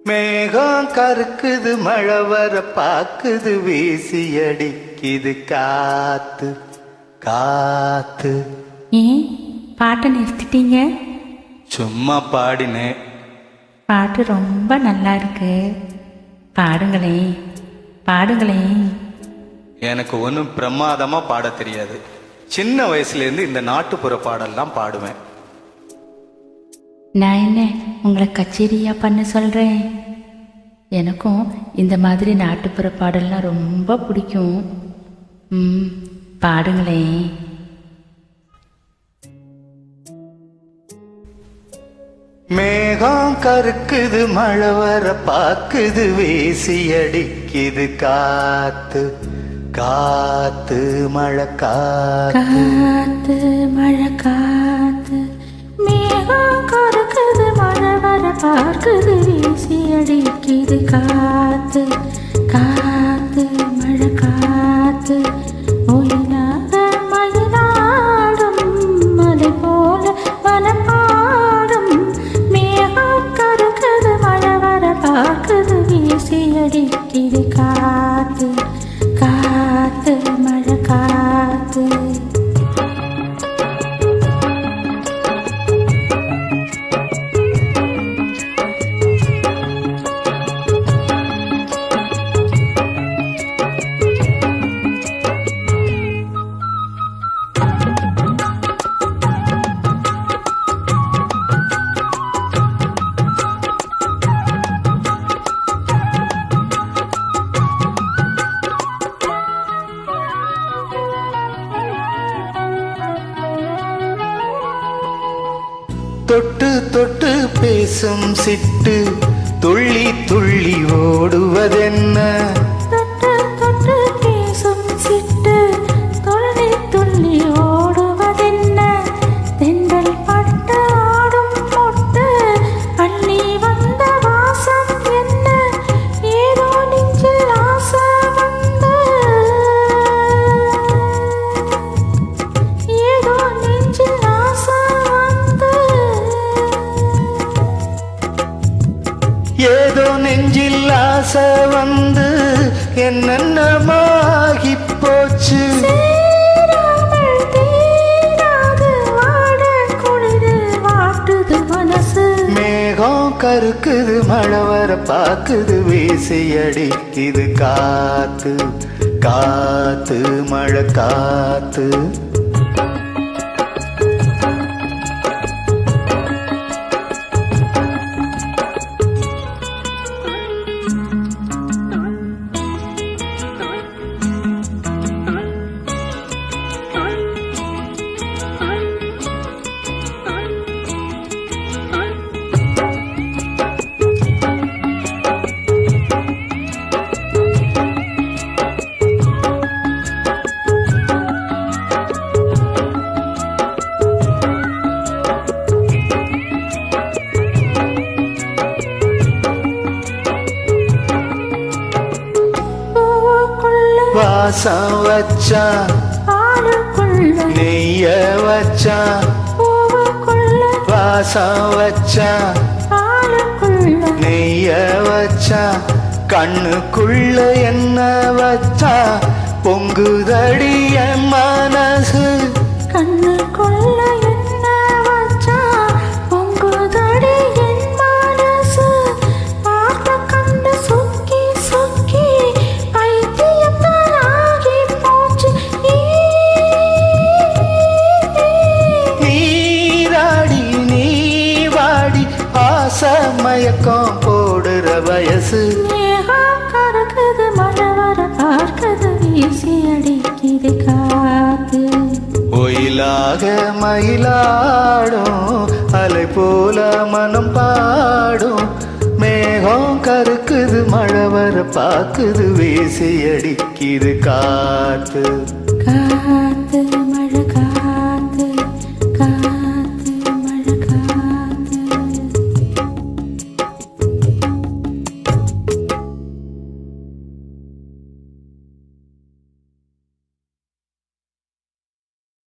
மேகம் கருக்குது மழை வர பாக்குது வீசி அடிக்குது காத்து காத்து. ஏன் பாட்டை நிறுத்திட்டீங்க? சும்மா பாடினேன். பாட்டு ரொம்ப நல்லா இருக்கு, பாடுங்களேன் பாடுங்களேன். எனக்கு ஒன்றும் பிரமாதமா பாட தெரியாது. சின்ன வயசுல இருந்து இந்த நாட்டுப்புற பாடல்லாம் பாடுவேன். நான் என்ன உங்களை கச்சேரியா பண்ண சொல்றேன்? எனக்கும் இந்த மாதிரி நாட்டுப்புற பாடல்லாம் ரொம்ப பிடிக்கும். பாடுங்களேன். மேகம் கருக்குது மழை வர பாக்குது வீசி அடிக்குது காத்து காத்து மழை காத்து மழை காத்து. மேகம் கருக்குது மழை வர பார்க்குது வீசி அடிக்குது காத்து காத்து மழை காத்து. ஒயிலாக மயிலாடும் மலை போல வனப்பாடும். மேகம் கருக்குது மழை வர பார்க்குது வீசி அடிக்குது காத்து காத்து மழை காத்து. தொட்டு தொட்டு பேசும் சிட்டு துள்ளி துள்ளி ஓடுவதென்ன? தொட்டு தொட்டு பேசும் சிட்டு துள்ளி துள்ளி ஓடுவதென்ன? தென்றல் பட்டு ஆடும் பொட்டு அள்ளி வந்த வாசம் என்ன? ஏதோ நெஞ்சில் ஆசை வந்து, ஏதோ நெஞ்சில் ஆசை வந்து, ஏதோ நெஞ்சில் ஆசை வந்து என்னென்னமாகி போச்சு. சேராமல் தீராது வாட குளிரு வாட்டுது மனசு. மேகம் கருக்குது மழை வர பாக்குது வீசி அடிக்குது காத்து காத்து மழை காத்து. வாசம் வச்சா ஆளுக்குள்ள நெய்ய வச்சா, பூவுக்குள்ள வாசம் வச்சா ஆளுக்குள்ள நெய்ய வச்சா, கண்ணுக்குள்ள என்ன வச்சா பொங்குதடி என் மனசு. கண்ணுக்குள்ள என்ன வச்சா பொங்குதடி என் மனசு. பார்த்த கண்டு சொக்கி சொக்கி பைத்தியத்தாகி போச்சு. நீராடி நீ வாடி ஆசை மயக்கம் போடுற வயசு. மேகம் கருக்குது மழை வர பார்க்குது வீசி அடிக்குது காத்து. ஒயிலாக மயிலாடும் அலை போல மனம் பாடும். மேகம் கருக்குது மழை வர பாக்குது வீசி அடிக்குது காத்து காத்து